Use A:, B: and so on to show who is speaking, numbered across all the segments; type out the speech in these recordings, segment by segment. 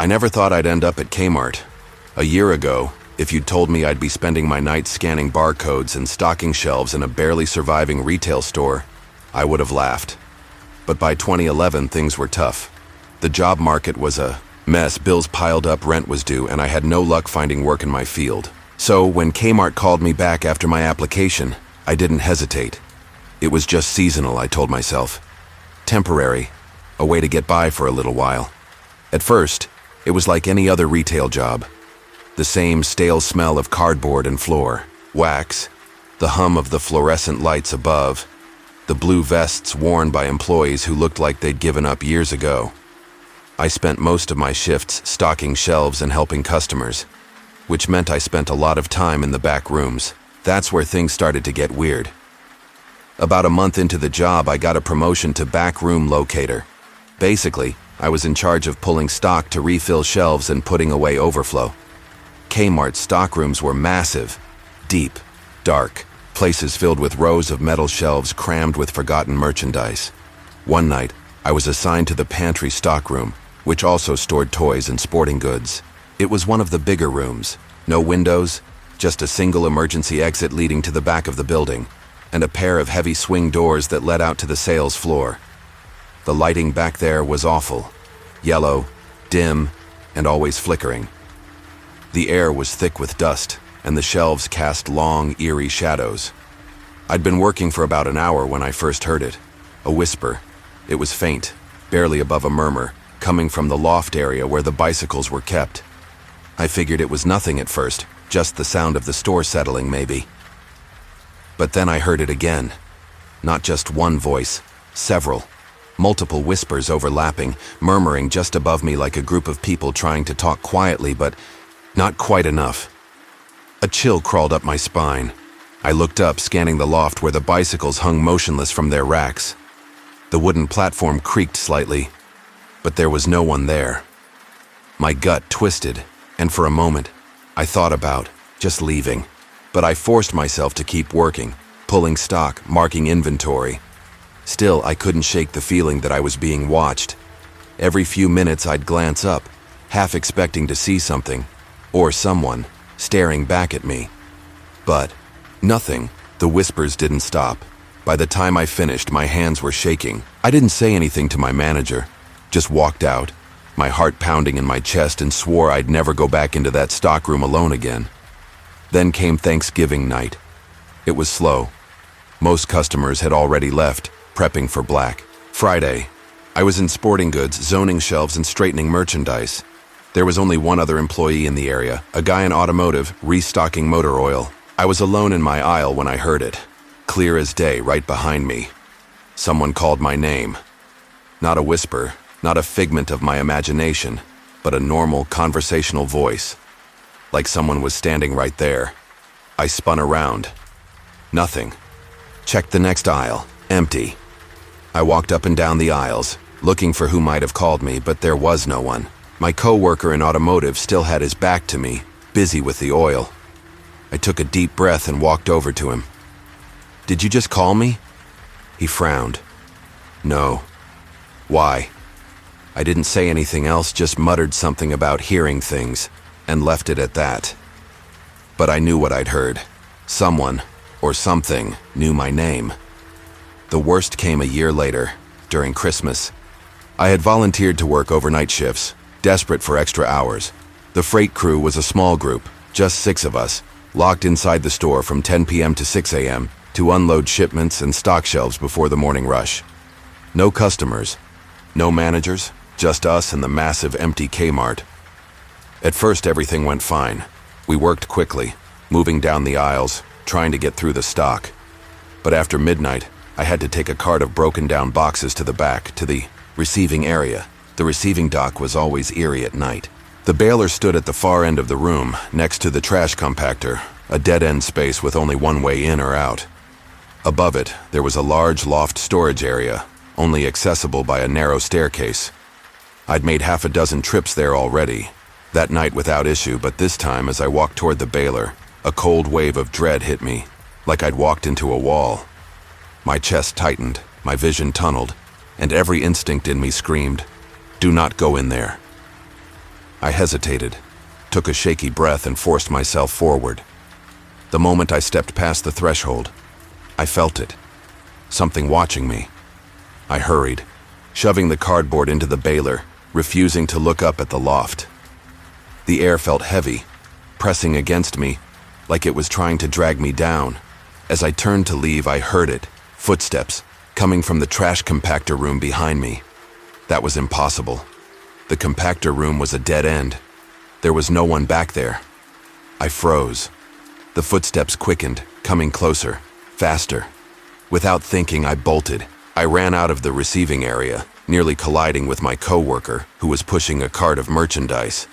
A: I never thought I'd end up at Kmart. A year ago, if you'd told me I'd be spending my nights scanning barcodes and stocking shelves in a barely surviving retail store, I would have laughed. But by 2011, things were tough. The job market was a mess, bills piled up, rent was due, and I had no luck finding work in my field. So when Kmart called me back after my application, I didn't hesitate. It was just seasonal, I told myself. Temporary, a way to get by for a little while. At first, it was like any other retail job. The same stale smell of cardboard and floor, wax, the hum of the fluorescent lights above, the blue vests worn by employees who looked like they'd given up years ago. I spent most of my shifts stocking shelves and helping customers, which meant I spent a lot of time in the back rooms. That's where things started to get weird. About a month into the job, I got a promotion to backroom locator. Basically, I was in charge of pulling stock to refill shelves and putting away overflow. Kmart's stockrooms were massive, deep, dark, places filled with rows of metal shelves crammed with forgotten merchandise. One night, I was assigned to the pantry stockroom, which also stored toys and sporting goods. It was one of the bigger rooms. No windows, just a single emergency exit leading to the back of the building, and a pair of heavy swing doors that led out to the sales floor. The lighting back there was awful. Yellow, dim, and always flickering. The air was thick with dust, and the shelves cast long, eerie shadows. I'd been working for about an hour when I first heard it. A whisper. It was faint, barely above a murmur, coming from the loft area where the bicycles were kept. I figured it was nothing at first, just the sound of the store settling maybe. But then I heard it again. Not just one voice, several. Multiple whispers overlapping, murmuring just above me like a group of people trying to talk quietly, but not quite enough. A chill crawled up my spine. I looked up, scanning the loft where the bicycles hung motionless from their racks. The wooden platform creaked slightly, but there was no one there. My gut twisted, and for a moment, I thought about just leaving. But I forced myself to keep working, pulling stock, marking inventory. Still, I couldn't shake the feeling that I was being watched. Every few minutes I'd glance up, half expecting to see something, or someone, staring back at me. But nothing. The whispers didn't stop. By the time I finished, my hands were shaking. I didn't say anything to my manager, just walked out, my heart pounding in my chest, and swore I'd never go back into that stockroom alone again. Then came Thanksgiving night. It was slow. Most customers had already left, prepping for Black Friday. I was in sporting goods, zoning shelves, and straightening merchandise. There was only one other employee in the area, a guy in automotive, restocking motor oil. I was alone in my aisle when I heard it, clear as day, right behind me. Someone called my name. Not a whisper, not a figment of my imagination, but a normal, conversational voice. Like someone was standing right there. I spun around. Nothing. Checked the next aisle. Empty. I walked up and down the aisles, looking for who might have called me, but there was no one. My coworker in automotive still had his back to me, busy with the oil. I took a deep breath and walked over to him. "Did you just call me?" He frowned. "No." "Why?" I didn't say anything else, just muttered something about hearing things, and left it at that. But I knew what I'd heard. Someone, or something, knew my name. The worst came a year later, during Christmas. I had volunteered to work overnight shifts, desperate for extra hours. The freight crew was a small group, just 6 of us, locked inside the store from 10 p.m. to 6 a.m. to unload shipments and stock shelves before the morning rush. No customers, no managers, just us and the massive empty K-MART. At first, everything went fine. We worked quickly, moving down the aisles, trying to get through the stock. But after midnight, I had to take a cart of broken down boxes to the back, to the receiving area. The receiving dock was always eerie at night. The baler stood at the far end of the room, next to the trash compactor, a dead-end space with only one way in or out. Above it, there was a large loft storage area, only accessible by a narrow staircase. I'd made half a dozen trips there already, that night without issue, but this time as I walked toward the baler, a cold wave of dread hit me, like I'd walked into a wall. My chest tightened, my vision tunneled, and every instinct in me screamed, "Do not go in there." I hesitated, took a shaky breath, and forced myself forward. The moment I stepped past the threshold, I felt it. Something watching me. I hurried, shoving the cardboard into the baler, refusing to look up at the loft. The air felt heavy, pressing against me, like it was trying to drag me down. As I turned to leave, I heard it, footsteps, coming from the trash compactor room behind me. That was impossible. The compactor room was a dead end. There was no one back there. I froze. The footsteps quickened, coming closer, faster. Without thinking, I bolted. I ran out of the receiving area, nearly colliding with my coworker, who was pushing a cart of merchandise.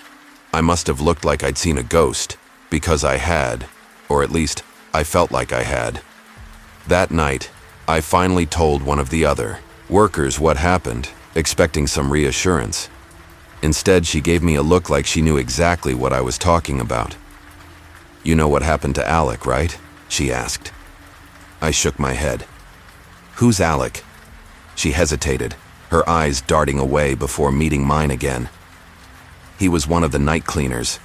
A: I must have looked like I'd seen a ghost, because I had, or at least I felt like I had. That night, I finally told one of the other workers what happened, expecting some reassurance. Instead, she gave me a look like she knew exactly what I was talking about. "You know what happened to Alec, right?" she asked. I shook my head. "Who's Alec?" She hesitated, her eyes darting away before meeting mine again. "He was one of the night cleaners.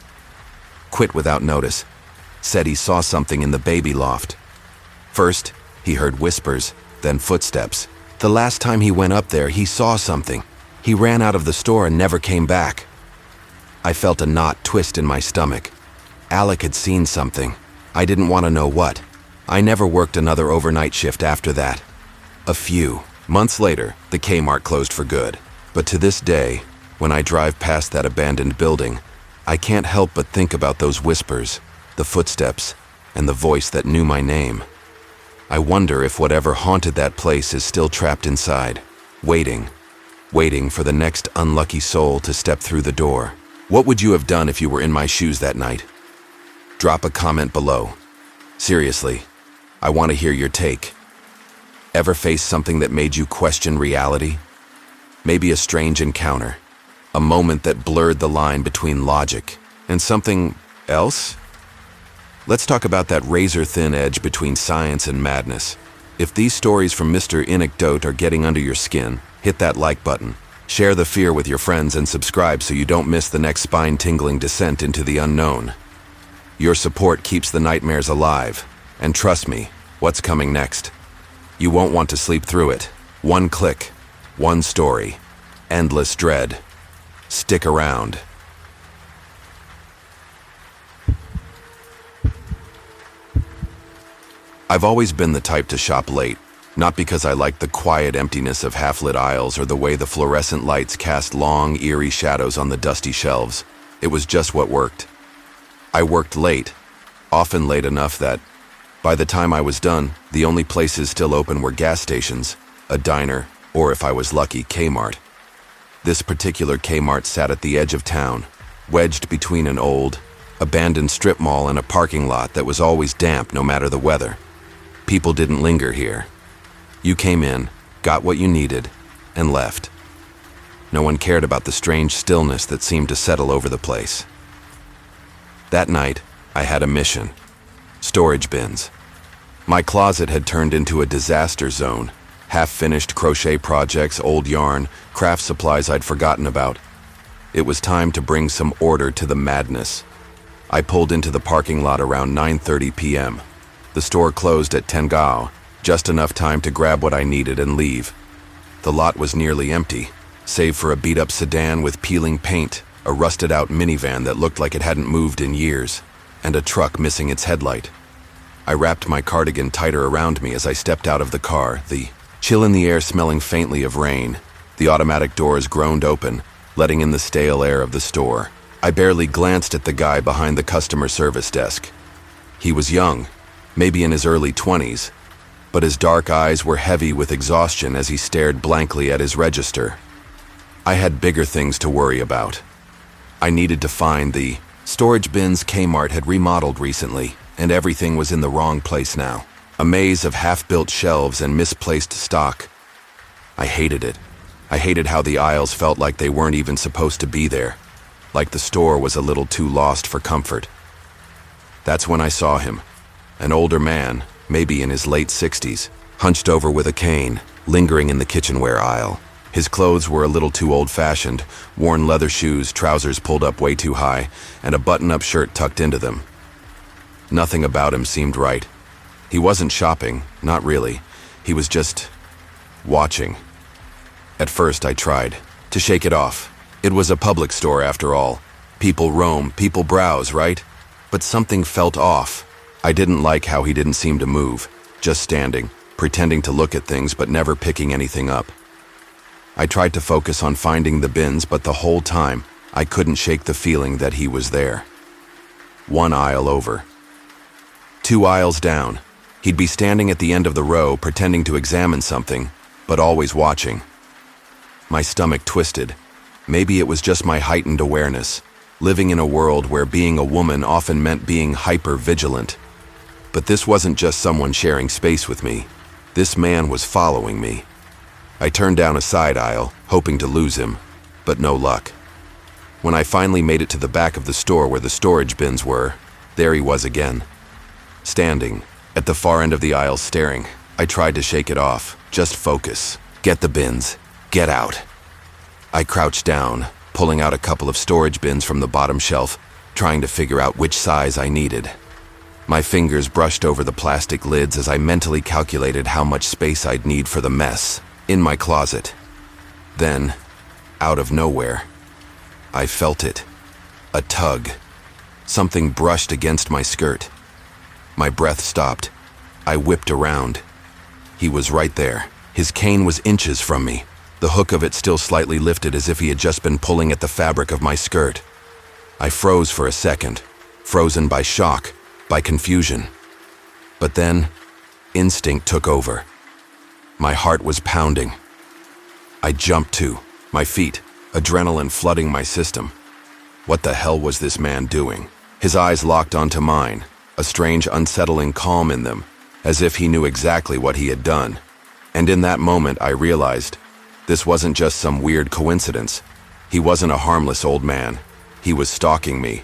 A: Quit without notice. Said he saw something in the baby loft. First, he heard whispers, then footsteps. The last time he went up there, he saw something. He ran out of the store and never came back." I felt a knot twist in my stomach. Alec had seen something. I didn't want to know what. I never worked another overnight shift after that. A few months later, the K-MART closed for good. But to this day, when I drive past that abandoned building, I can't help but think about those whispers, the footsteps, and the voice that knew my name. I wonder if whatever haunted that place is still trapped inside, waiting for the next unlucky soul to step through the door. What would you have done if you were in my shoes that night? Drop a comment below. Seriously, I want to hear your take. Ever face something that made you question reality? Maybe a strange encounter, a moment that blurred the line between logic and something else? Let's talk about that razor-thin edge between science and madness. If these stories from Mr. Anecdote are getting under your skin, hit that like button, share the fear with your friends, and subscribe so you don't miss the next spine-tingling descent into the unknown. Your support keeps the nightmares alive, and trust me, what's coming next? You won't want to sleep through it. One click, one story, endless dread. Stick around. I've always been the type to shop late, not because I like the quiet emptiness of half-lit aisles or the way the fluorescent lights cast long, eerie shadows on the dusty shelves. It was just what worked. I worked late, often late enough that, by the time I was done, the only places still open were gas stations, a diner, or if I was lucky, K-MART. This particular K-MART sat at the edge of town, wedged between an old, abandoned strip mall and a parking lot that was always damp no matter the weather. People didn't linger here. You came in, got what you needed, and left. No one cared about the strange stillness that seemed to settle over the place. That night, I had a mission. Storage bins. My closet had turned into a disaster zone. Half-finished crochet projects, old yarn, craft supplies I'd forgotten about. It was time to bring some order to the madness. I pulled into the parking lot around 9:30 p.m. The store closed at 10 gao, just enough time to grab what I needed and leave. The lot was nearly empty, save for a beat-up sedan with peeling paint, a rusted-out minivan that looked like it hadn't moved in years, and a truck missing its headlight. I wrapped my cardigan tighter around me as I stepped out of the car, the chill in the air smelling faintly of rain. The automatic doors groaned open, letting in the stale air of the store. I barely glanced at the guy behind the customer service desk. He was young, maybe in his early 20s, but his dark eyes were heavy with exhaustion as he stared blankly at his register. I had bigger things to worry about. I needed to find the storage bins K-MART had remodeled recently, and everything was in the wrong place now. A maze of half-built shelves and misplaced stock. I hated it. I hated how the aisles felt like they weren't even supposed to be there, like the store was a little too lost for comfort. That's when I saw him. An older man, maybe in his late 60s, hunched over with a cane, lingering in the kitchenware aisle. His clothes were a little too old-fashioned, worn leather shoes, trousers pulled up way too high, and a button-up shirt tucked into them. Nothing about him seemed right. He wasn't shopping, not really. He was just watching. At first I tried to shake it off. It was a public store after all. People roam, people browse, right? But something felt off. I didn't like how he didn't seem to move, just standing, pretending to look at things but never picking anything up. I tried to focus on finding the bins, but the whole time, I couldn't shake the feeling that he was there. One aisle over. 2 aisles down. He'd be standing at the end of the row, pretending to examine something, but always watching. My stomach twisted. Maybe it was just my heightened awareness, living in a world where being a woman often meant being hyper-vigilant. But this wasn't just someone sharing space with me. This man was following me. I turned down a side aisle, hoping to lose him, but no luck. When I finally made it to the back of the store where the storage bins were, there he was again. Standing, at the far end of the aisle staring. I tried to shake it off. Just focus. Get the bins. Get out. I crouched down, pulling out a couple of storage bins from the bottom shelf, trying to figure out which size I needed. My fingers brushed over the plastic lids as I mentally calculated how much space I'd need for the mess in my closet. Then, out of nowhere, I felt it. A tug. Something brushed against my skirt. My breath stopped. I whipped around. He was right there. His cane was inches from me, the hook of it still slightly lifted as if he had just been pulling at the fabric of my skirt. I froze for a second, frozen by shock, by confusion. But then, instinct took over. My heart was pounding. I jumped to my feet, adrenaline flooding my system. What the hell was this man doing? His eyes locked onto mine, a strange unsettling calm in them, as if he knew exactly what he had done. And in that moment I realized, this wasn't just some weird coincidence. He wasn't a harmless old man. He was stalking me.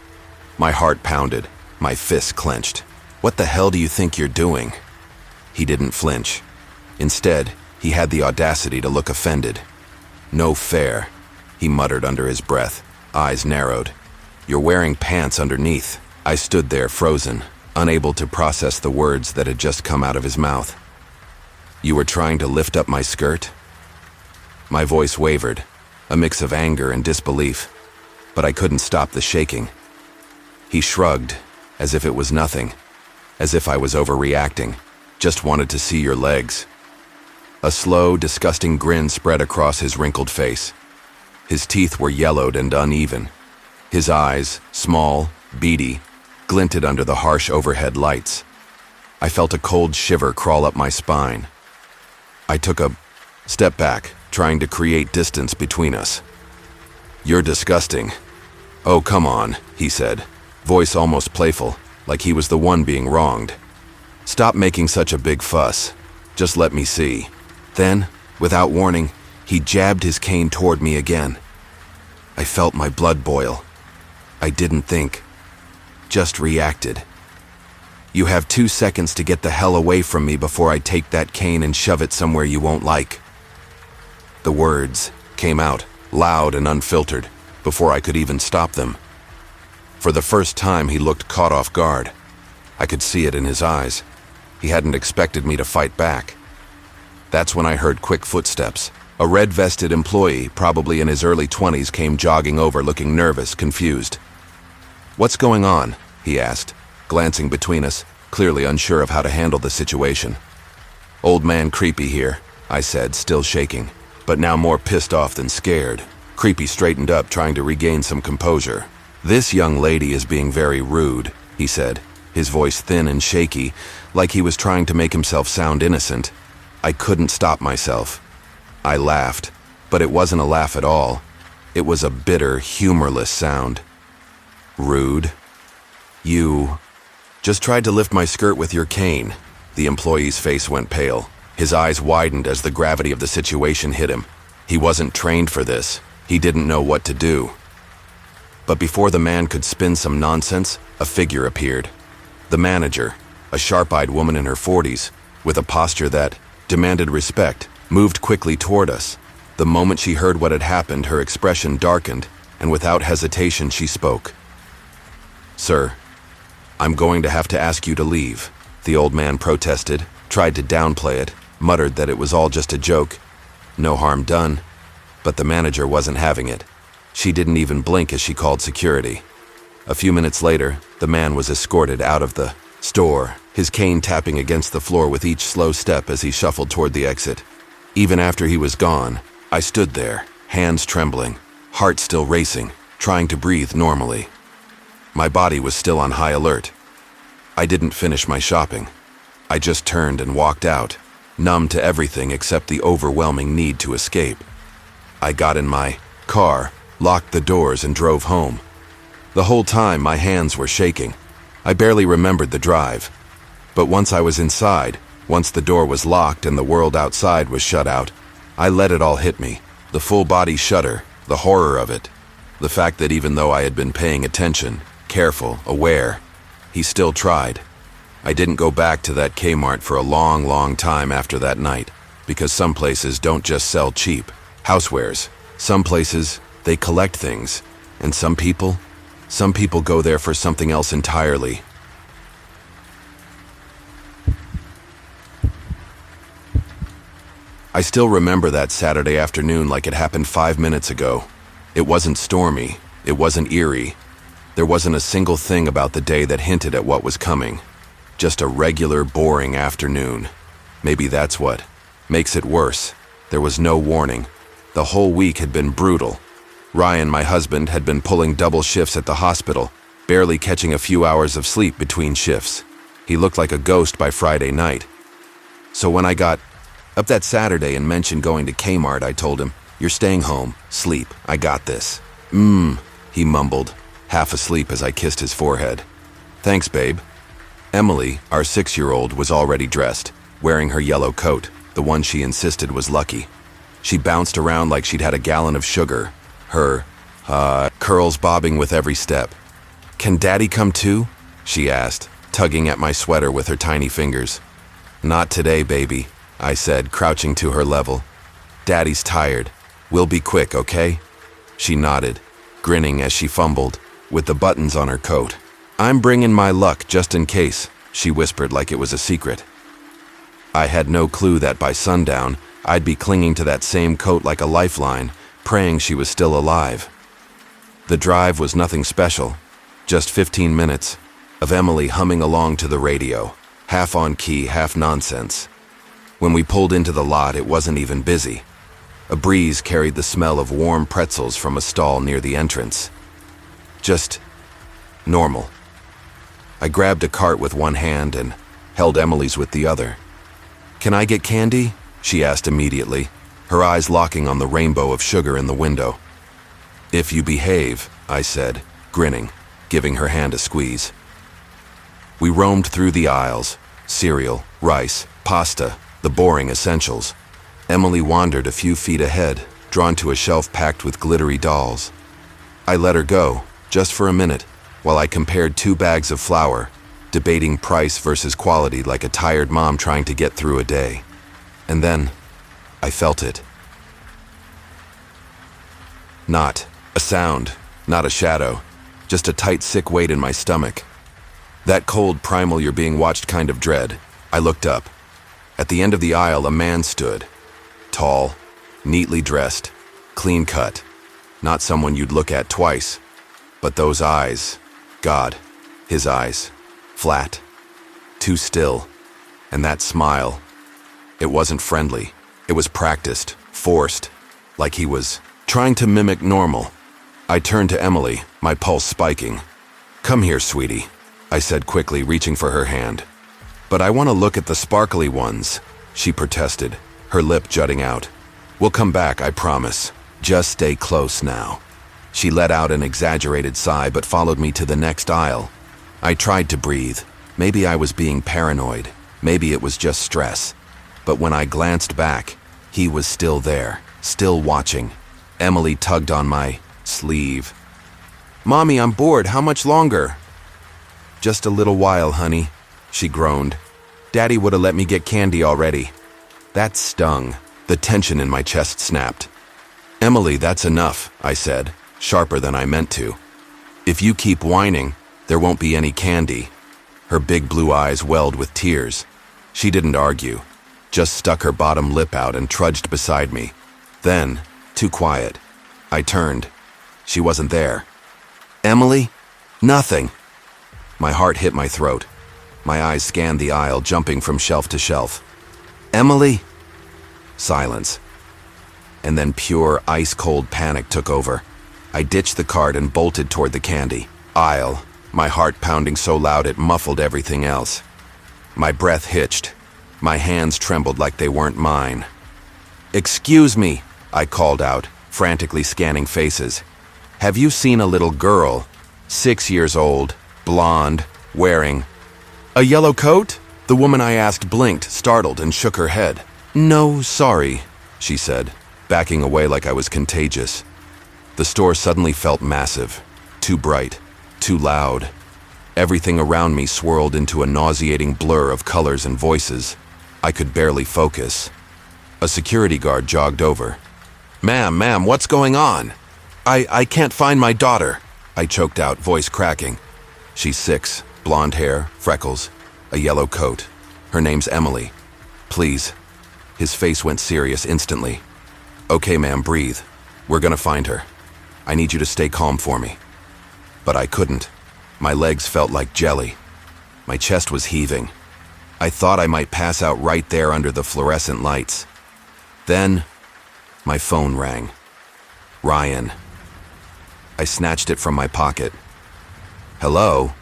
A: My heart pounded, my fists clenched. What the hell do you think you're doing? He didn't flinch. Instead, he had the audacity to look offended. No fair, he muttered under his breath, eyes narrowed. You're wearing pants underneath. I stood there frozen, unable to process the words that had just come out of his mouth. You were trying to lift up my skirt? My voice wavered, a mix of anger and disbelief, but I couldn't stop the shaking. He shrugged, as if it was nothing, as if I was overreacting, just wanted to see your legs. A slow, disgusting grin spread across his wrinkled face. His teeth were yellowed and uneven. His eyes, small, beady, glinted under the harsh overhead lights. I felt a cold shiver crawl up my spine. I took a step back, trying to create distance between us. You're disgusting. Oh, come on, he said, voice almost playful, like he was the one being wronged. Stop making such a big fuss. Just let me see. Then, without warning, he jabbed his cane toward me again. I felt my blood boil. I didn't think, just reacted. You have 2 seconds to get the hell away from me before I take that cane and shove it somewhere you won't like. The words came out, loud and unfiltered, before I could even stop them. For the first time, he looked caught off guard. I could see it in his eyes. He hadn't expected me to fight back. That's when I heard quick footsteps. A red-vested employee, probably in his early 20s, came jogging over looking nervous, confused. What's going on? He asked, glancing between us, clearly unsure of how to handle the situation. Old man Creepy here, I said, still shaking, but now more pissed off than scared. Creepy straightened up, trying to regain some composure. This young lady is being very rude, he said, his voice thin and shaky, like he was trying to make himself sound innocent. I couldn't stop myself. I laughed, but it wasn't a laugh at all. It was a bitter, humorless sound. Rude? You just tried to lift my skirt with your cane. The employee's face went pale. His eyes widened as the gravity of the situation hit him. He wasn't trained for this. He didn't know what to do. But before the man could spin some nonsense, a figure appeared. The manager, a sharp-eyed woman in her 40s, with a posture that demanded respect, moved quickly toward us. The moment she heard what had happened, her expression darkened, and without hesitation she spoke. "Sir, I'm going to have to ask you to leave," the old man protested, tried to downplay it, muttered that it was all just a joke. No harm done, but the manager wasn't having it. She didn't even blink as she called security. A few minutes later, the man was escorted out of the store, his cane tapping against the floor with each slow step as he shuffled toward the exit. Even after he was gone, I stood there, hands trembling, heart still racing, trying to breathe normally. My body was still on high alert. I didn't finish my shopping. I just turned and walked out, numb to everything except the overwhelming need to escape. I got in my car, locked the doors, and drove home. The whole time my hands were shaking. I barely remembered the drive. But once I was inside, once the door was locked and the world outside was shut out, I let it all hit me. The full body shudder, the horror of it. The fact that even though I had been paying attention, careful, aware, he still tried. I didn't go back to that K-MART for a long, long time after that night, because some places don't just sell cheap housewares. Some places, they collect things, and some people go there for something else entirely. I still remember that Saturday afternoon like it happened 5 minutes ago. It wasn't stormy, it wasn't eerie. There wasn't a single thing about the day that hinted at what was coming. Just a regular, boring afternoon. Maybe that's what makes it worse. There was no warning. The whole week had been brutal. Ryan, my husband, had been pulling double shifts at the hospital, barely catching a few hours of sleep between shifts. He looked like a ghost by Friday night. So when I got up that Saturday and mentioned going to K-MART, I told him, "You're staying home. Sleep. I got this." He mumbled, half asleep as I kissed his forehead. "Thanks, babe." Emily, our 6-year-old, was already dressed, wearing her yellow coat, the one she insisted was lucky. She bounced around like she'd had a gallon of sugar, her curls bobbing with every step. "Can Daddy come too?" she asked, tugging at my sweater with her tiny fingers. "Not today, baby," I said, crouching to her level. "Daddy's tired. We'll be quick, okay?" She nodded, grinning as she fumbled with the buttons on her coat. "I'm bringing my luck just in case," she whispered like it was a secret. I had no clue that by sundown, I'd be clinging to that same coat like a lifeline, praying she was still alive. The drive was nothing special, just 15 minutes of Emily humming along to the radio, half on key, half nonsense. When we pulled into the lot, it wasn't even busy. A breeze carried the smell of warm pretzels from a stall near the entrance. Just normal. I grabbed a cart with one hand and held Emily's with the other. "Can I get candy?" she asked immediately, her eyes locking on the rainbow of sugar in the window. "If you behave," I said, grinning, giving her hand a squeeze. We roamed through the aisles, cereal, rice, pasta, the boring essentials. Emily wandered a few feet ahead, drawn to a shelf packed with glittery dolls. I let her go, just for a minute, while I compared 2 bags of flour, debating price versus quality like a tired mom trying to get through a day. And then, I felt it. Not a sound, not a shadow, just a tight, sick weight in my stomach. That cold, primal, you're being watched kind of dread. I looked up. At the end of the aisle, a man stood. Tall, neatly dressed, clean cut. Not someone you'd look at twice. But those eyes, God, his eyes, flat, too still. And that smile, it wasn't friendly. It was practiced, forced, like he was trying to mimic normal. I turned to Emily, my pulse spiking. "Come here, sweetie," I said quickly, reaching for her hand. "But I want to look at the sparkly ones," she protested, her lip jutting out. "We'll come back, I promise. Just stay close now." She let out an exaggerated sigh but followed me to the next aisle. I tried to breathe. Maybe I was being paranoid. Maybe it was just stress. But when I glanced back, he was still there, still watching. Emily tugged on my sleeve. "Mommy, I'm bored. How much longer?" "Just a little while, honey," she groaned. "Daddy would have let me get candy already." That stung. The tension in my chest snapped. "Emily, that's enough," I said, sharper than I meant to. "If you keep whining, there won't be any candy." Her big blue eyes welled with tears. She didn't argue, just stuck her bottom lip out and trudged beside me. Then, too quiet, I turned. She wasn't there. "Emily? Nothing." My heart hit my throat. My eyes scanned the aisle, jumping from shelf to shelf. "Emily?" Silence. And then pure, ice-cold panic took over. I ditched the cart and bolted toward the candy aisle, my heart pounding so loud it muffled everything else. My breath hitched. My hands trembled like they weren't mine. "Excuse me," I called out, frantically scanning faces. "Have you seen a little girl, 6 years old, blonde, wearing a yellow coat?" The woman I asked blinked, startled, and shook her head. "No, sorry," she said, backing away like I was contagious. The store suddenly felt massive, too bright, too loud. Everything around me swirled into a nauseating blur of colors and voices. I could barely focus. A security guard jogged over. Ma'am, what's going on?" I can't find my daughter," I choked out, voice cracking. "She's 6, blonde hair, freckles, a yellow coat. Her name's Emily. Please." His face went serious instantly. "Okay, ma'am, breathe. We're gonna find her. I need you to stay calm for me." But I couldn't. My legs felt like jelly. My chest was heaving. I thought I might pass out right there under the fluorescent lights. Then, my phone rang. Ryan. I snatched it from my pocket. "Hello?"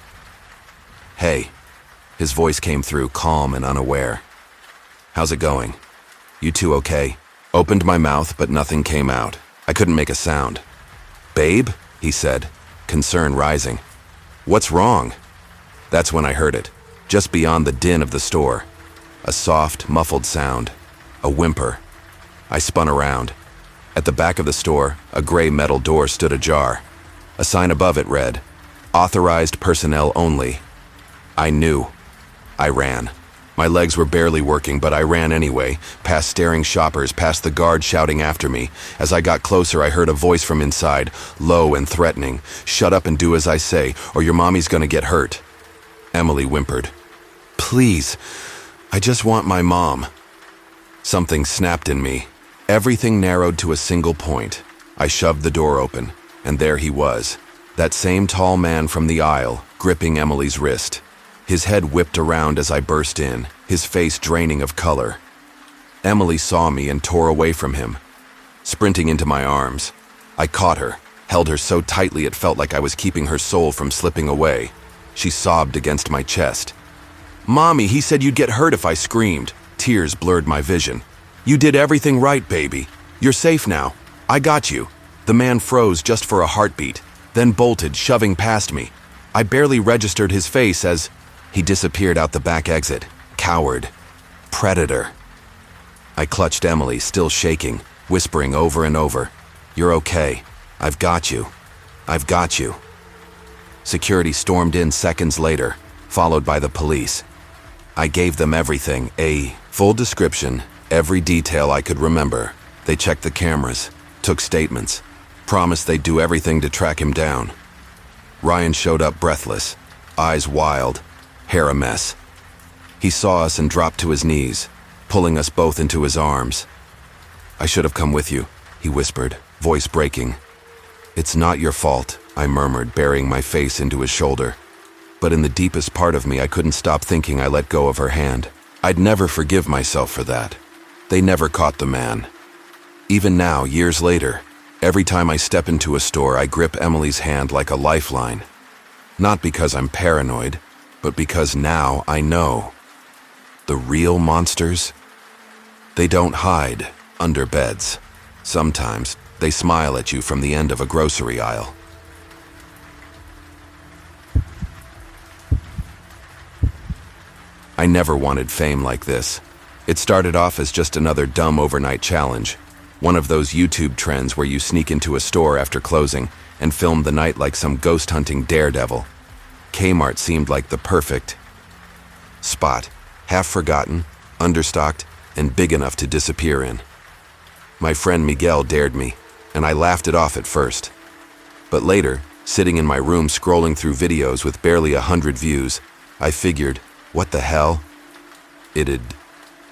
A: "Hey." His voice came through, calm and unaware. "How's it going? You two okay?" Opened my mouth, but nothing came out. I couldn't make a sound. "Babe?" he said, concern rising. "What's wrong?" That's when I heard it, just beyond the din of the store. A soft, muffled sound. A whimper. I spun around. At the back of the store, a gray metal door stood ajar. A sign above it read, "Authorized personnel only." I knew. I ran. My legs were barely working, but I ran anyway, past staring shoppers, past the guard shouting after me. As I got closer, I heard a voice from inside, low and threatening. "Shut up and do as I say, or your mommy's gonna get hurt." Emily whimpered. "Please, I just want my mom." Something snapped in me. Everything narrowed to a single point. I shoved the door open, and there he was, that same tall man from the aisle, gripping Emily's wrist. His head whipped around as I burst in, his face draining of color. Emily saw me and tore away from him, sprinting into my arms. I caught her, held her so tightly it felt like I was keeping her soul from slipping away. She sobbed against my chest. "Mommy, he said you'd get hurt if I screamed." Tears blurred my vision. "You did everything right, baby. You're safe now. I got you." The man froze just for a heartbeat, then bolted, shoving past me. I barely registered his face as he disappeared out the back exit. Coward. Predator. I clutched Emily, still shaking, whispering over and over, "You're okay. I've got you. I've got you." Security stormed in seconds later, followed by the police. I gave them everything, a full description, every detail I could remember. They checked the cameras, took statements, promised they'd do everything to track him down. Ryan showed up breathless, eyes wild, hair a mess. He saw us and dropped to his knees, pulling us both into his arms. "I should have come with you," he whispered, voice breaking. "It's not your fault," I murmured, burying my face into his shoulder. But in the deepest part of me, I couldn't stop thinking I let go of her hand. I'd never forgive myself for that. They never caught the man. Even now, years later, every time I step into a store, I grip Emily's hand like a lifeline. Not because I'm paranoid, but because now I know. The real monsters? They don't hide under beds. Sometimes they smile at you from the end of a grocery aisle. I never wanted fame like this. It started off as just another dumb overnight challenge, one of those YouTube trends where you sneak into a store after closing and film the night like some ghost-hunting daredevil. K-MART seemed like the perfect spot, half forgotten, understocked, and big enough to disappear in. My friend Miguel dared me. and I laughed it off at first. But later, sitting in my room scrolling through videos with barely 100 views, I figured, what the hell? It'd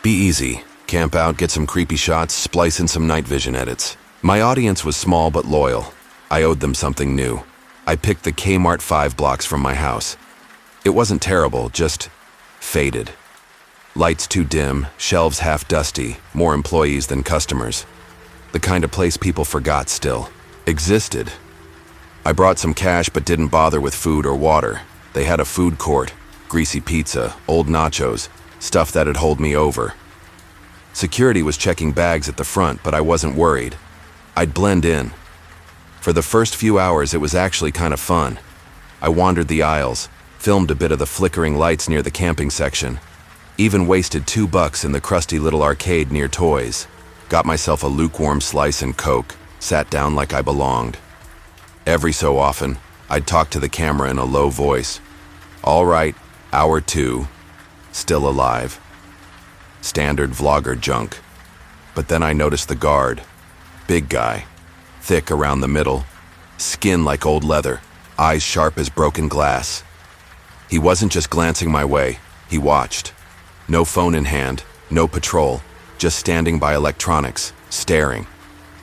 A: be easy. Camp out, get some creepy shots, splice in some night vision edits. My audience was small but loyal. I owed them something new. I picked the K-MART 5 blocks from my house. It wasn't terrible, just faded. Lights too dim, shelves half dusty, more employees than customers. The kind of place people forgot still existed. I brought some cash but didn't bother with food or water. They had a food court, greasy pizza, old nachos, stuff that'd hold me over. Security was checking bags at the front, but I wasn't worried. I'd blend in. For the first few hours, it was actually kind of fun. I wandered the aisles, filmed a bit of the flickering lights near the camping section, even wasted $2 in the crusty little arcade near toys, got myself a lukewarm slice and Coke, sat down like I belonged. Every so often, I'd talk to the camera in a low voice. All right, hour 2, still alive. Standard vlogger junk. But then I noticed the guard. Big guy, thick around the middle, skin like old leather, eyes sharp as broken glass. He wasn't just glancing my way, he watched. No phone in hand, no patrol, just standing by electronics, staring.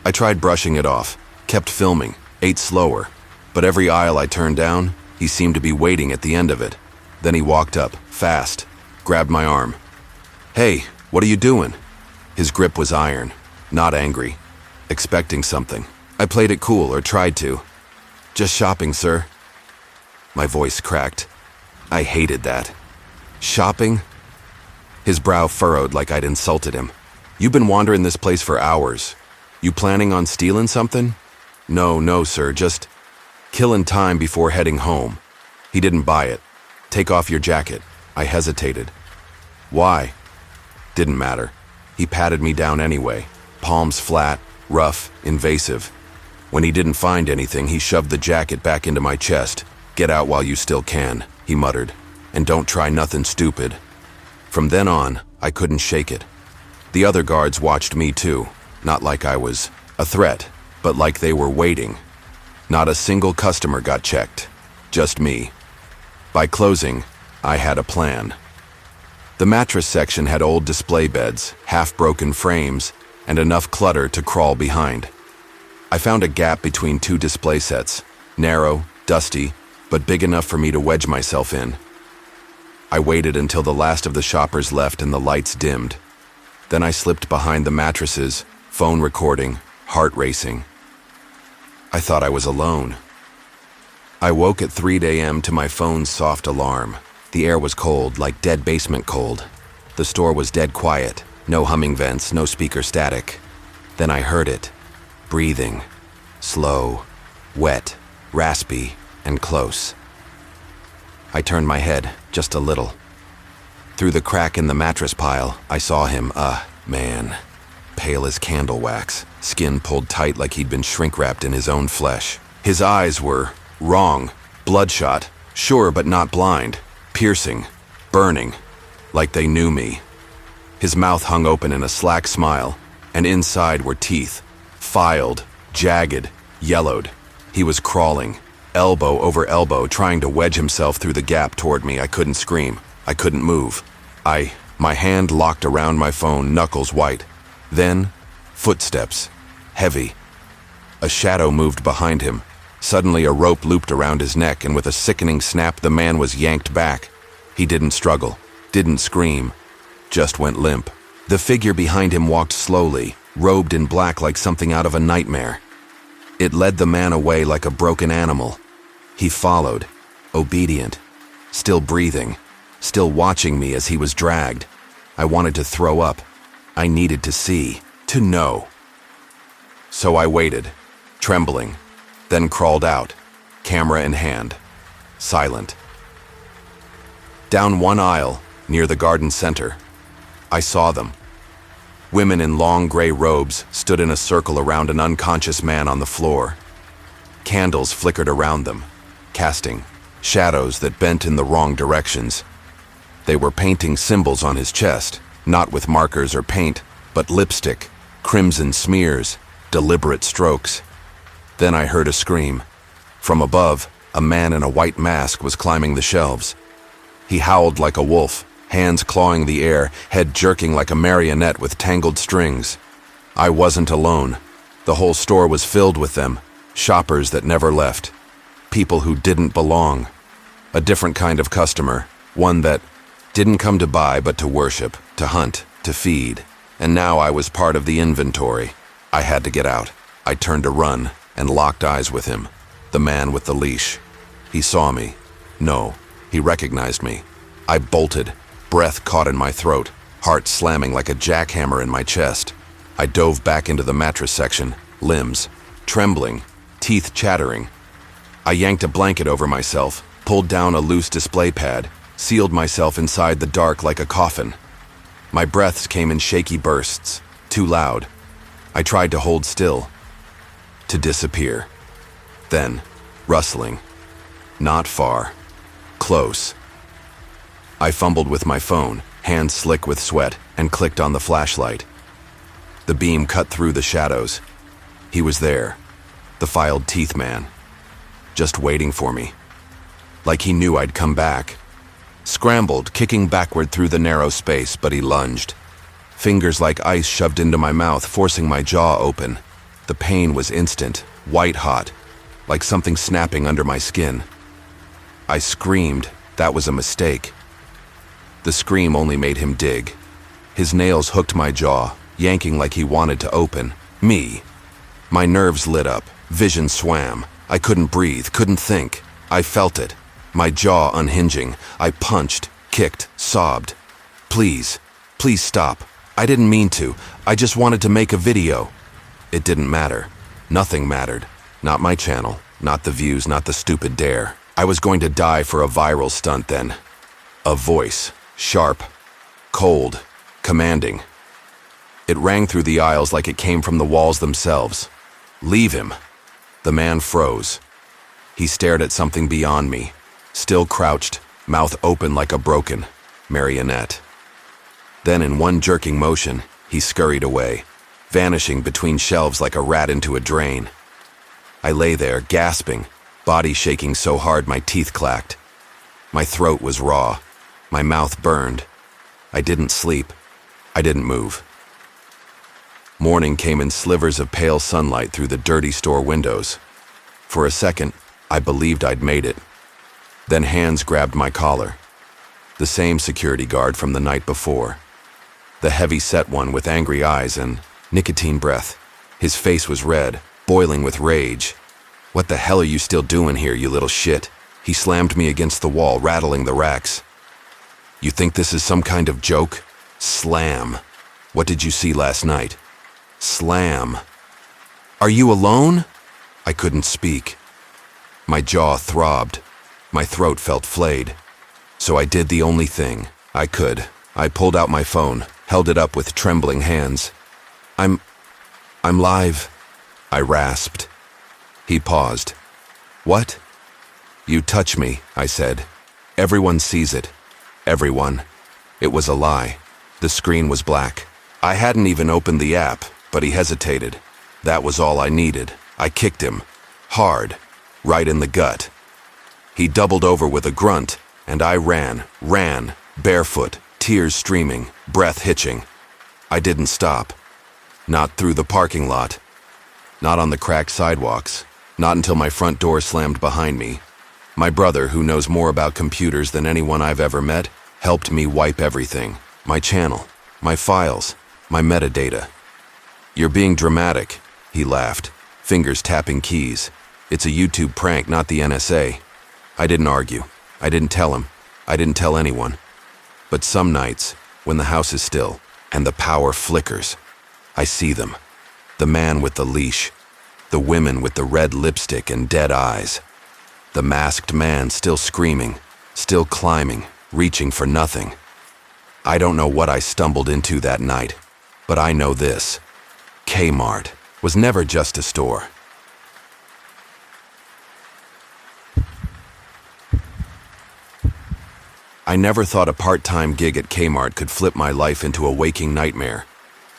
A: I tried brushing it off, kept filming, ate slower, but every aisle I turned down, he seemed to be waiting at the end of it. Then he walked up, fast, grabbed my arm. Hey, what are you doing? His grip was iron, not angry, expecting something. I played it cool, or tried to. Just shopping, sir. My voice cracked. I hated that. Shopping? His brow furrowed like I'd insulted him. You've been wandering this place for hours. You planning on stealing something? No, sir, just killing time before heading home. He didn't buy it. Take off your jacket. I hesitated. Why? Didn't matter. He patted me down anyway, palms flat, rough, invasive. When he didn't find anything, he shoved the jacket back into my chest. Get out while you still can, he muttered, and don't try nothing stupid. From then on, I couldn't shake it. The other guards watched me too, not like I was a threat, but like they were waiting. Not a single customer got checked, just me. By closing, I had a plan. The mattress section had old display beds, half-broken frames, and enough clutter to crawl behind. I found a gap between 2 display sets, narrow, dusty, but big enough for me to wedge myself in. I waited until the last of the shoppers left and the lights dimmed. Then I slipped behind the mattresses, phone recording, heart racing. I thought I was alone. I woke at 3 a.m. to my phone's soft alarm. The air was cold, like dead basement cold. The store was dead quiet, no humming vents, no speaker static. Then I heard it, breathing, slow, wet, raspy, and close. I turned my head, just a little. Through the crack in the mattress pile, I saw him, man. Pale as candle wax, skin pulled tight like he'd been shrink-wrapped in his own flesh. His eyes were wrong, bloodshot, sure but not blind, piercing, burning, like they knew me. His mouth hung open in a slack smile, and inside were teeth, filed, jagged, yellowed. He was crawling, elbow over elbow, trying to wedge himself through the gap toward me. I couldn't scream. I couldn't move. My hand locked around my phone, knuckles white. Then, footsteps, heavy. A shadow moved behind him. Suddenly a rope looped around his neck, and with a sickening snap, the man was yanked back. He didn't struggle, didn't scream, just went limp. The figure behind him walked slowly, robed in black like something out of a nightmare. It led the man away like a broken animal. He followed, obedient, still breathing, still watching me as he was dragged. I wanted to throw up. I needed to see, to know. So I waited, trembling, then crawled out, camera in hand, silent. Down one aisle, near the garden center, I saw them. Women in long gray robes stood in a circle around an unconscious man on the floor. Candles flickered around them, casting shadows that bent in the wrong directions. They were painting symbols on his chest, not with markers or paint, but lipstick, crimson smears, deliberate strokes. Then I heard a scream. From above, a man in a white mask was climbing the shelves. He howled like a wolf, hands clawing the air, head jerking like a marionette with tangled strings. I wasn't alone. The whole store was filled with them, shoppers that never left, people who didn't belong. A different kind of customer, one that didn't come to buy but to worship, to hunt, to feed. And now I was part of the inventory. I had to get out. I turned to run and locked eyes with him, the man with the leash. He saw me. No, he recognized me. I bolted, breath caught in my throat, heart slamming like a jackhammer in my chest. I dove back into the mattress section, limbs trembling, teeth chattering. I yanked a blanket over myself, pulled down a loose display pad, sealed myself inside the dark like a coffin. My breaths came in shaky bursts, too loud. I tried to hold still, to disappear. Then, rustling. Not far. Close. I fumbled with my phone, hands slick with sweat, and clicked on the flashlight. The beam cut through the shadows. He was there, the filed teeth man, just waiting for me. Like he knew I'd come back. Scrambled, kicking backward through the narrow space, but he lunged. Fingers like ice shoved into my mouth, forcing my jaw open. The pain was instant, white-hot, like something snapping under my skin. I screamed. That was a mistake. The scream only made him dig. His nails hooked my jaw, yanking like he wanted to open me. My nerves lit up, vision swam. I couldn't breathe, couldn't think. I felt it, my jaw unhinging. I punched, kicked, sobbed. Please, please stop. I didn't mean to. I just wanted to make a video. It didn't matter. Nothing mattered. Not my channel, not the views, not the stupid dare. I was going to die for a viral stunt then. A voice, sharp, cold, commanding. It rang through the aisles like it came from the walls themselves. Leave him. The man froze. He stared at something beyond me, still crouched, mouth open like a broken marionette. Then in one jerking motion, he scurried away, vanishing between shelves like a rat into a drain. I lay there, gasping, body shaking so hard my teeth clacked. My throat was raw. My mouth burned. I didn't sleep. I didn't move. Morning came in slivers of pale sunlight through the dirty store windows. For a second, I believed I'd made it. Then hands grabbed my collar. The same security guard from the night before. The heavy-set one with angry eyes and nicotine breath. His face was red, boiling with rage. What the hell are you still doing here, you little shit? He slammed me against the wall, rattling the racks. You think this is some kind of joke? Slam. What did you see last night? Slam. Are you alone? I couldn't speak. My jaw throbbed. My throat felt flayed. So I did the only thing I could. I pulled out my phone, held it up with trembling hands. I'm live, I rasped. He paused. What? You touch me, I said. Everyone sees it. Everyone. It was a lie. The screen was black. I hadn't even opened the app, but he hesitated. That was all I needed. I kicked him. Hard. Right in the gut. He doubled over with a grunt, and I ran, barefoot, tears streaming, breath hitching. I didn't stop. Not through the parking lot. Not on the cracked sidewalks. Not until my front door slammed behind me. My brother, who knows more about computers than anyone I've ever met, helped me wipe everything. My channel, my files, my metadata. You're being dramatic, he laughed, fingers tapping keys. It's a YouTube prank, not the NSA. I didn't argue. I didn't tell him. I didn't tell anyone. But some nights, when the house is still and the power flickers, I see them. The man with the leash. The women with the red lipstick and dead eyes. The masked man still screaming, still climbing, reaching for nothing. I don't know what I stumbled into that night, but I know this. K-MART was never just a store. I never thought a part-time gig at K-MART could flip my life into a waking nightmare.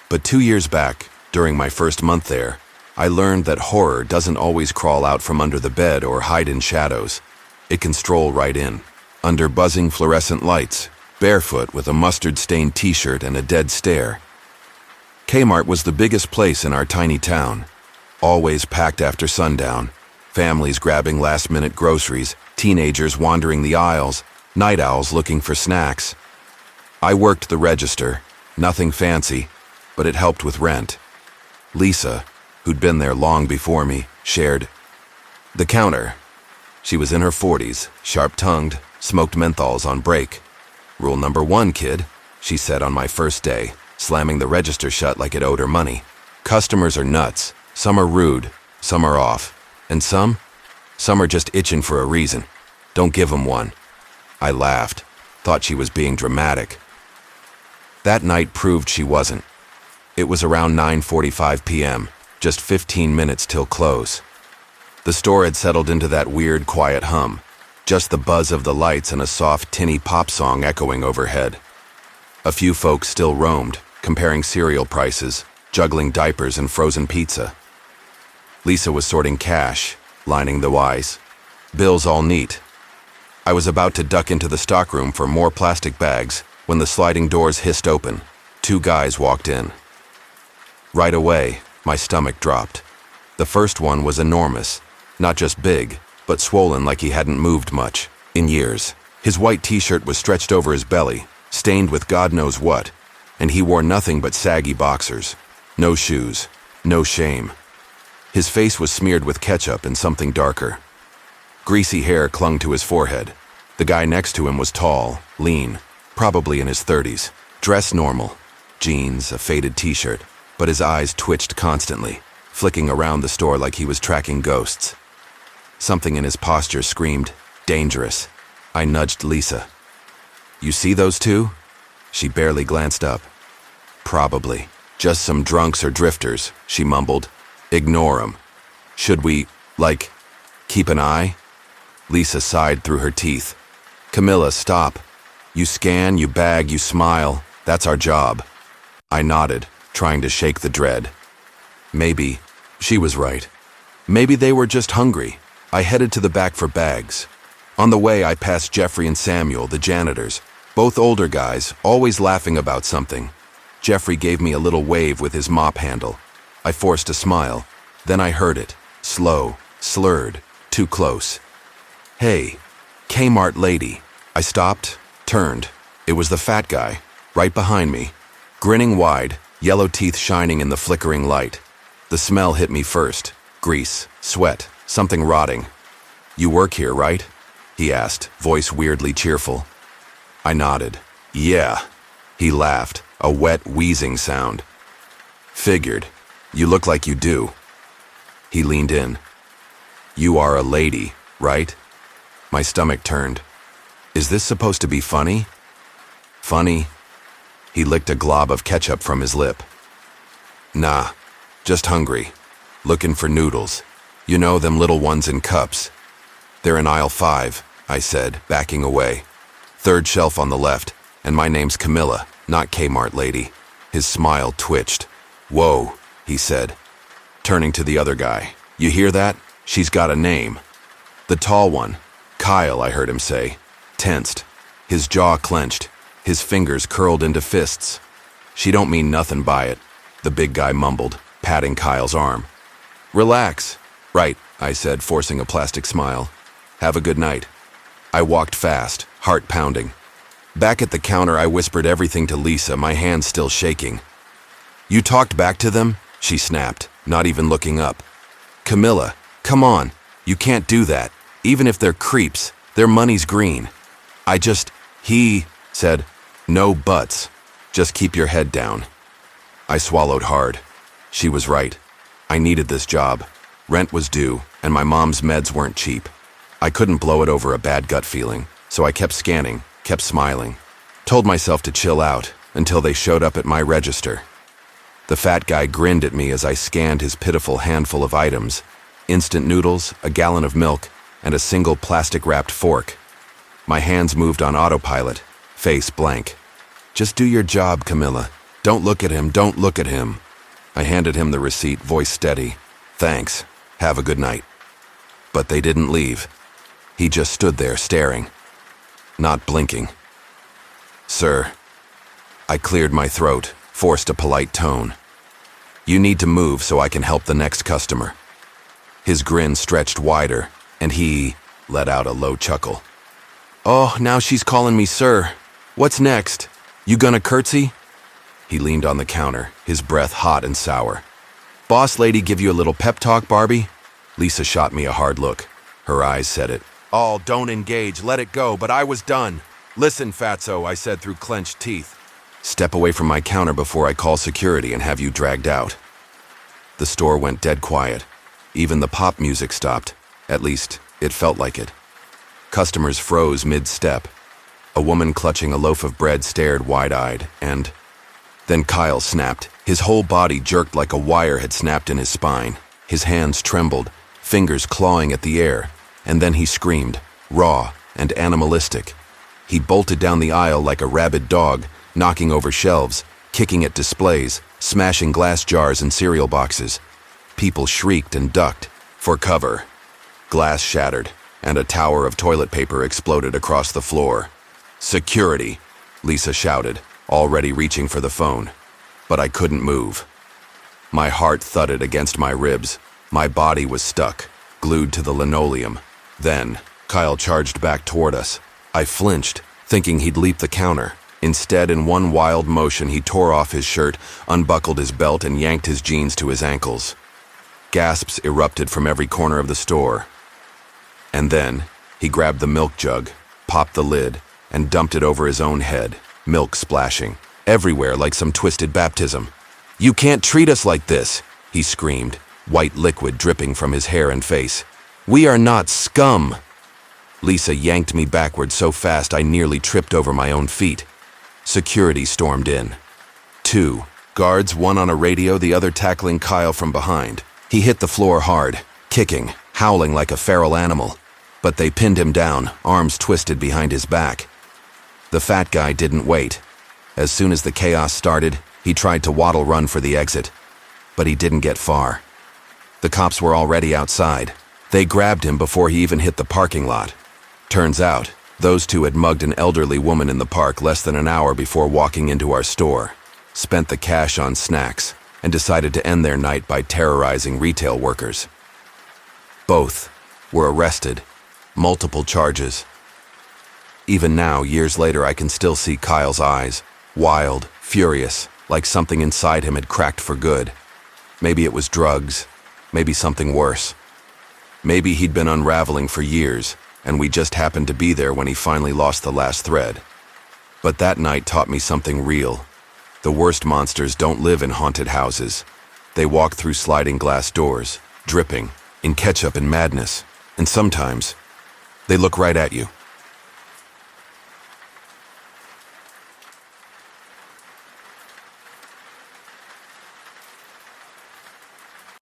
A: But 2 years back, during my first month there, I learned that horror doesn't always crawl out from under the bed or hide in shadows. It can stroll right in, under buzzing fluorescent lights, barefoot with a mustard-stained t-shirt and a dead stare. K-MART was the biggest place in our tiny town, always packed after sundown, families grabbing last-minute groceries, teenagers wandering the aisles, night owls looking for snacks. I worked the register, nothing fancy, but it helped with rent. Lisa, who'd been there long before me, shared the counter. She was in her 40s, sharp-tongued, smoked menthols on break. "Rule number 1, kid," she said on my first day, slamming the register shut like it owed her money. "Customers are nuts. Some are rude, some are off, and some are just itching for a reason. Don't give them one." I laughed, thought she was being dramatic. That night proved she wasn't. It was around 9:45 p.m., just 15 minutes till close. The store had settled into that weird, quiet hum, just the buzz of the lights and a soft, tinny pop song echoing overhead. A few folks still roamed, comparing cereal prices, juggling diapers and frozen pizza. Lisa was sorting cash, lining the Ys. Bills all neat. I was about to duck into the stockroom for more plastic bags when the sliding doors hissed open. 2 guys walked in. Right away, my stomach dropped. The first one was enormous, not just big, but swollen like he hadn't moved much in years. His white t-shirt was stretched over his belly, stained with God knows what, and he wore nothing but saggy boxers. No shoes, no shame. His face was smeared with ketchup and something darker. Greasy hair clung to his forehead. The guy next to him was tall, lean, probably in his 30s, dressed normal, jeans, a faded t-shirt, but his eyes twitched constantly, flicking around the store like he was tracking ghosts. Something in his posture screamed, "Dangerous." I nudged Lisa. "You see those two?" She barely glanced up. "Probably. Just some drunks or drifters," she mumbled. "Ignore 'em. Should we, keep an eye?" Lisa sighed through her teeth. "Camilla, stop. You scan, you bag, you smile. That's our job." I nodded, trying to shake the dread. Maybe, she was right. Maybe they were just hungry. I headed to the back for bags. On the way, I passed Jeffrey and Samuel, the janitors, both older guys, always laughing about something. Jeffrey gave me a little wave with his mop handle. I forced a smile. Then I heard it, slow, slurred, too close. "Hey, K-MART lady." I stopped, turned. It was the fat guy, right behind me, grinning wide, yellow teeth shining in the flickering light. The smell hit me first. Grease, sweat, something rotting. "You work here, right?" he asked, voice weirdly cheerful. I nodded. "Yeah." He laughed, a wet, wheezing sound. "Figured. You look like you do." He leaned in. "You are a lady, right?" My stomach turned. Is this supposed to be funny? Funny? He licked a glob of ketchup from his lip. "Nah, just hungry. Looking for noodles. You know, them little ones in cups." "They're in aisle 5, I said, backing away. "Third shelf on the left, and my name's Camilla, not K-MART lady." His smile twitched. "Whoa," he said, turning to the other guy. "You hear that? She's got a name." "The tall one. Kyle," I heard him say. Tensed. His jaw clenched. His fingers curled into fists. "She don't mean nothing by it," the big guy mumbled, patting Kyle's arm. "Relax." "Right," I said, forcing a plastic smile. "Have a good night." I walked fast, heart pounding. Back at the counter, I whispered everything to Lisa, my hands still shaking. "You talked back to them?" she snapped, not even looking up. "Camilla, come on. You can't do that. Even if they're creeps, their money's green." He said, "No buts. Just keep your head down." I swallowed hard. She was right. I needed this job. Rent was due, and my mom's meds weren't cheap. I couldn't blow it over a bad gut feeling, so I kept scanning, kept smiling. Told myself to chill out until they showed up at my register. The fat guy grinned at me as I scanned his pitiful handful of items: instant noodles, a gallon of milk, and a single plastic-wrapped fork. My hands moved on autopilot, face blank. "Just do your job, Camilla. Don't look at him, don't look at him." I handed him the receipt, voice steady. Thanks. Have a good night. But they didn't leave. He just stood there staring, not blinking. Sir, I cleared my throat, forced a polite tone. You need to move so I can help the next customer. His grin stretched wider, and he let out a low chuckle. Oh, now she's calling me sir. What's next? You gonna curtsy? He leaned on the counter, his breath hot and sour. Boss lady give you a little pep talk, Barbie? Lisa shot me a hard look. Her eyes said it. Oh, don't engage, let it go, but I was done. Listen, fatso, I said through clenched teeth. Step away from my counter before I call security and have you dragged out. The store went dead quiet. Even the pop music stopped. At least, it felt like it. Customers froze mid-step. A woman clutching a loaf of bread stared wide-eyed, and then Kyle snapped. His whole body jerked like a wire had snapped in his spine. His hands trembled, fingers clawing at the air, and then he screamed, raw and animalistic. He bolted down the aisle like a rabid dog, knocking over shelves, kicking at displays, smashing glass jars and cereal boxes. People shrieked and ducked for cover. Glass shattered, and a tower of toilet paper exploded across the floor. Security, Lisa shouted, already reaching for the phone. But I couldn't move. My heart thudded against my ribs. My body was stuck, glued to the linoleum. Then, Kyle charged back toward us. I flinched, thinking he'd leap the counter. Instead, in one wild motion, he tore off his shirt, unbuckled his belt, and yanked his jeans to his ankles. Gasps erupted from every corner of the store. And then, he grabbed the milk jug, popped the lid, and dumped it over his own head, milk splashing, everywhere like some twisted baptism. You can't treat us like this, he screamed, white liquid dripping from his hair and face. We are not scum. Lisa yanked me backward so fast I nearly tripped over my own feet. Security stormed in. 2 guards, one on a radio, the other tackling Kyle from behind. He hit the floor hard, kicking, howling like a feral animal. But they pinned him down, arms twisted behind his back. The fat guy didn't wait. As soon as the chaos started, he tried to waddle run for the exit. But he didn't get far. The cops were already outside. They grabbed him before he even hit the parking lot. Turns out, those two had mugged an elderly woman in the park less than an hour before walking into our store, spent the cash on snacks, and decided to end their night by terrorizing retail workers. Both were arrested, multiple charges. Even now, years later, I can still see Kyle's eyes, wild, furious, like something inside him had cracked for good. Maybe it was drugs, maybe something worse. Maybe he'd been unraveling for years, and we just happened to be there when he finally lost the last thread. But that night taught me something real. The worst monsters don't live in haunted houses. They walk through sliding glass doors, dripping, in ketchup and madness, and sometimes they look right at you.